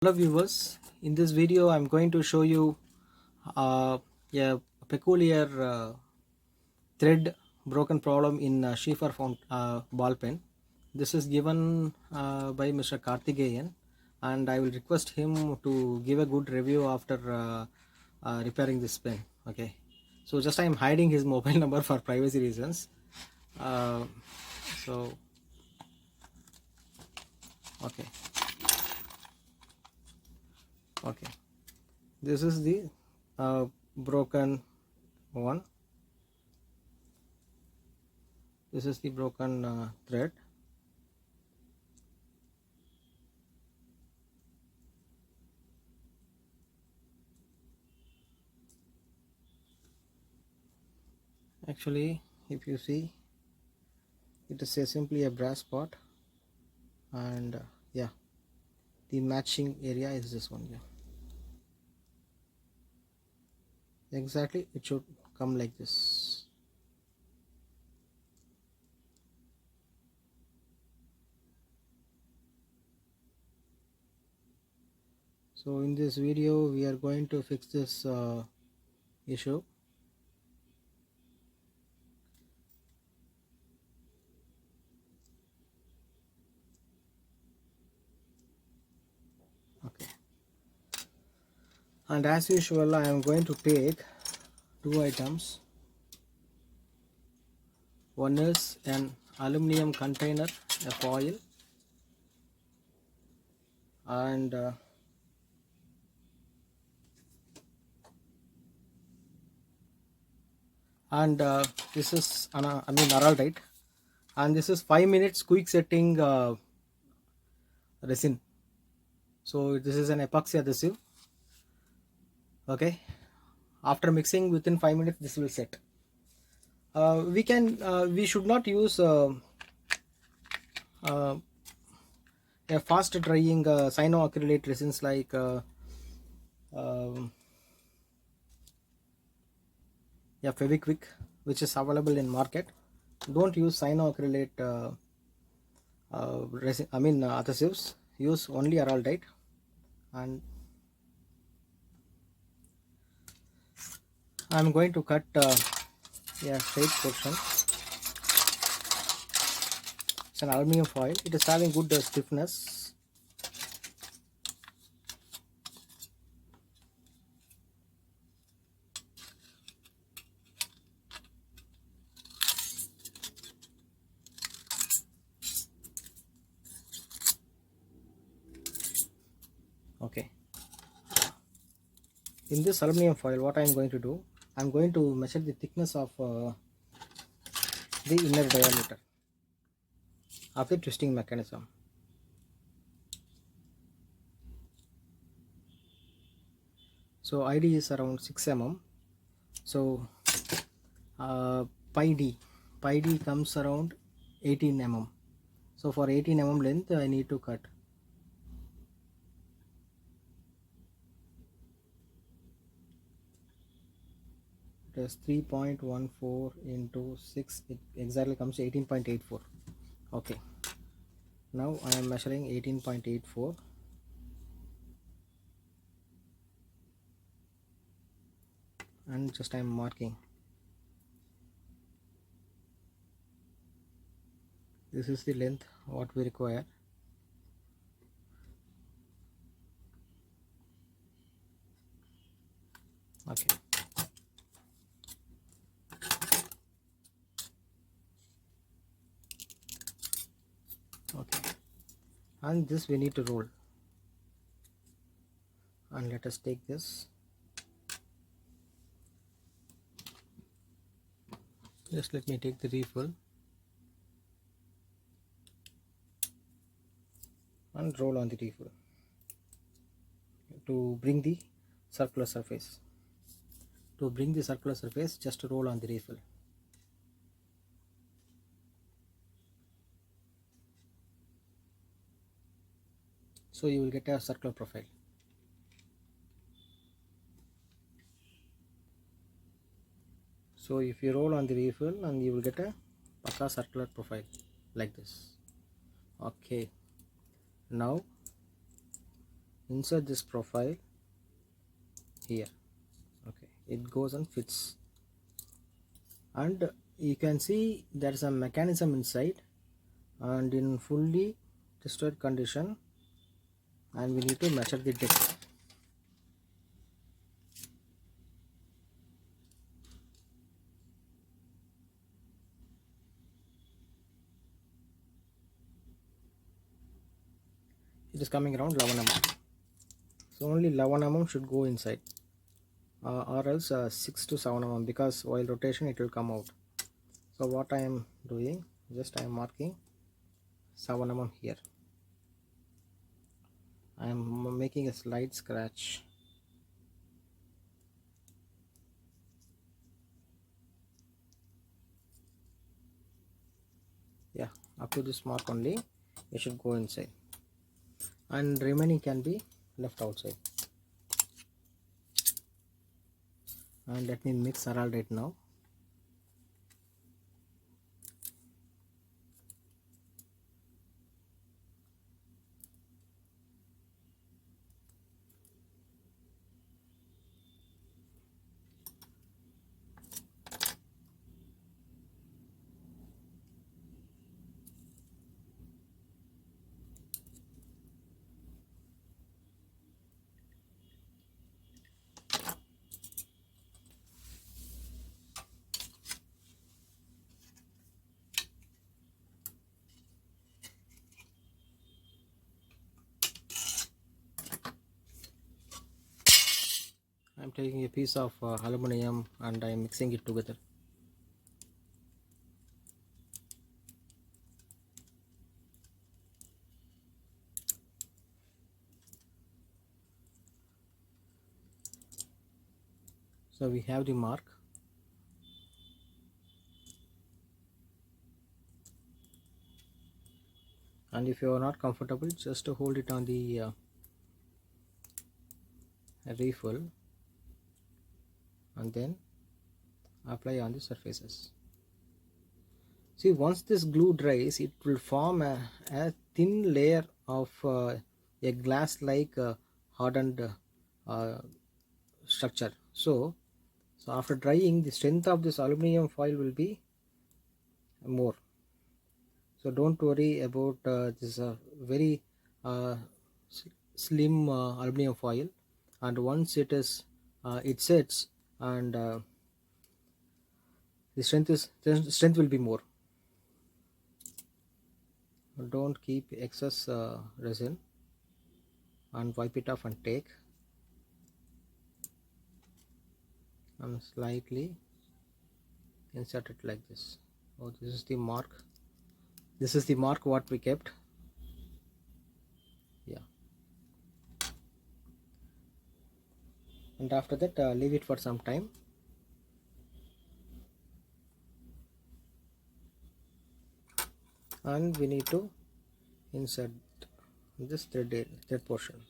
Hello viewers, in this video I'm going to show you a peculiar thread broken problem in Sheaffer font ball pen. This is given by Mr. Karthikeyan, and I will request him to give a good review after repairing this pen. Okay, so just I am hiding his mobile number for privacy reasons. Uh, so okay, this is the broken one. This is the broken thread. Actually, if you see, it is simply a brass pot, and yeah, the matching area is this one. Yeah, exactly, it should come like this. So in this video we are going to fix this issue. Okay, and as usual I am going to take two items. One is an aluminum container, a foil, and this is araldite, and this is 5 minutes quick setting resin. So this is an epoxy adhesive. Okay, after mixing within 5 minutes this will set. We should not use a fast drying cyanoacrylate resins like Fevikwik, which is available in market. Don't use cyanoacrylate adhesives. Use only araldite. And I'm going to cut a straight portion. It's an aluminum foil. It is having good stiffness. Okay. In this aluminum foil, what I am going to do, I am going to measure the thickness of the inner diameter of the twisting mechanism. So ID is around 6 mm. So pi d comes around 18 mm. So for 18 mm length I need to cut. It is 3.14 into 6, it exactly comes to 18.84. Okay, now I am measuring 18.84. and just I am marking. This is the length what we require. Okay, and this we need to roll, and let us take this. Just let me take the refill and roll on the refill to bring the circular surface. To bring the circular surface, just roll on the refill. So you will get a circular profile. So if you roll on the refill, and you will get a pakka circular profile like this. Okay, now insert this profile here. Okay, it goes and fits, and you can see there's a mechanism inside and in fully tested condition, and we need to measure the depth. It is coming around 11 mm, so only 11 mm should go inside, or else 6 to 7 mm, because while rotation it will come out. So what I am doing, just I am marking 7 mm here. I am making a slight scratch. Yeah, up to this mark only it should go inside, and remaining can be left outside. And let me mix around right now. I'm taking a piece of aluminium and I'm mixing it together. So we have the mark, and if you are not comfortable, just to hold it on the refill and then apply on the surfaces. See, once this glue dries, it will form a thin layer of a glass like hardened structure. So after drying, the strength of this aluminum foil will be more. So don't worry about this very uh, slim aluminum foil, and once it sets, and the strength will be more. Don't keep excess resin, and wipe it off and take, and slightly insert it like this. Oh, this is the mark. This is the mark what we kept. Yeah, and after that leave it for some time. And we need to insert this thread portion.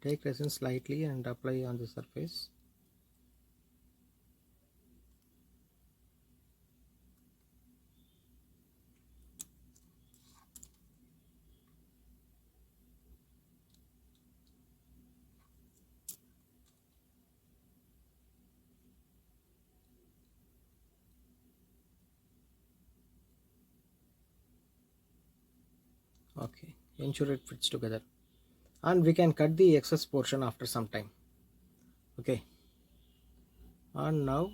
Take resin slightly and apply on the surface. Okay, ensure it fits together, and we can cut the excess portion after some time. Okay, and now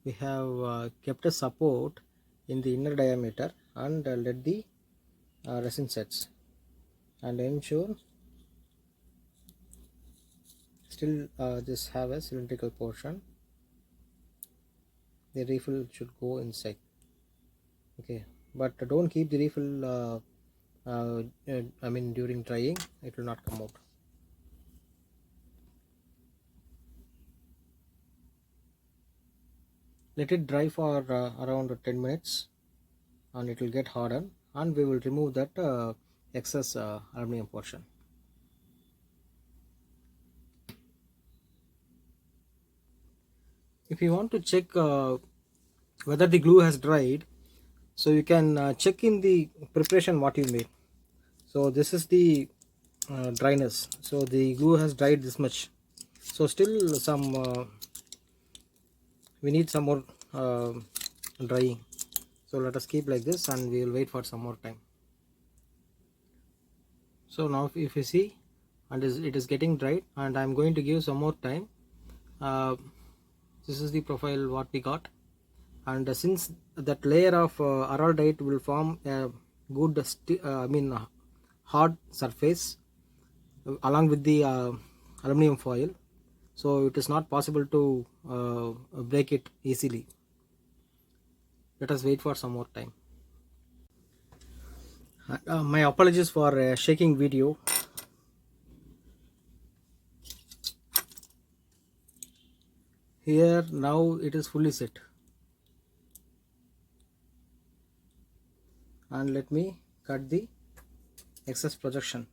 we have kept a support in the inner diameter and let the resin sets and ensure still just have a cylindrical portion. The refill should go inside, okay, but don't keep the refill I mean during drying, it will not come out. Let it dry for around 10 minutes and it will get hardened, and we will remove that excess aluminum portion. If you want to check whether the glue has dried, so you can check in the preparation what you made. So this is the dryness, so the glue has dried this much, so still some we need some more drying. So let us keep like this and we will wait for some more time. So now if you see, and it is getting dried, and I am going to give some more time. This is the profile what we got, and since that layer of araldite will form a good hard surface along with the aluminum foil, so it is not possible to break it easily. Let us wait for some more time. My apologies for shaking video. Here now it is fully set, and let me cut the excess projection.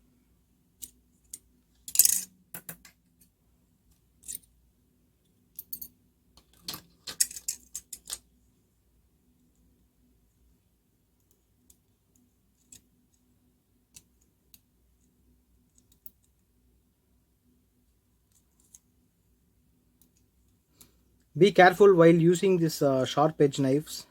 Be careful while using this sharp edge knives.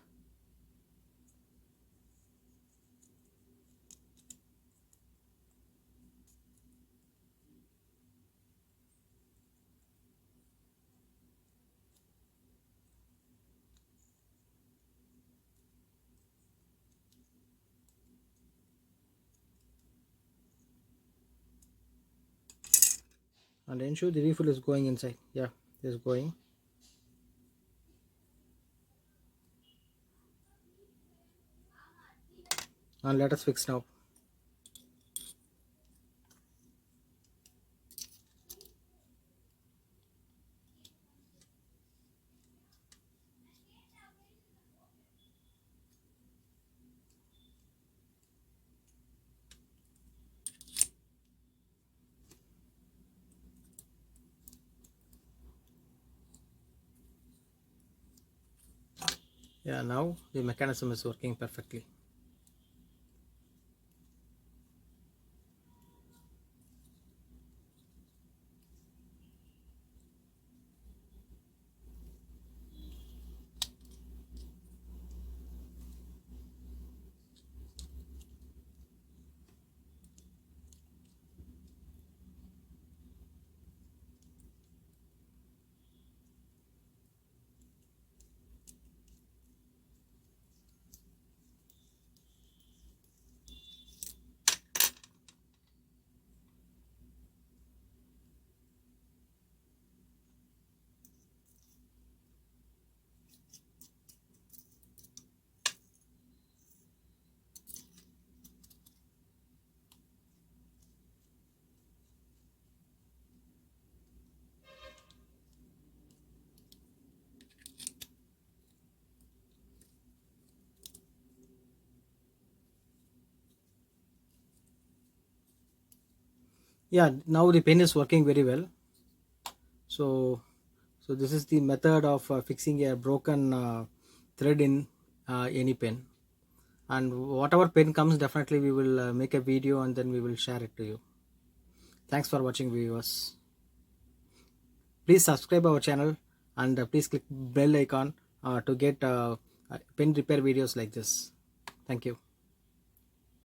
And ensure the refill is going inside. Yeah, it is going. And let us fix now. Yeah, now the mechanism is working perfectly. Yeah, now the pen is working very well. So this is the method of fixing a broken thread in any pen, and whatever pen comes, definitely we will make a video and then we will share it to you. Thanks for watching, viewers. Please subscribe our channel, and please click bell icon to get pen repair videos like this. Thank you.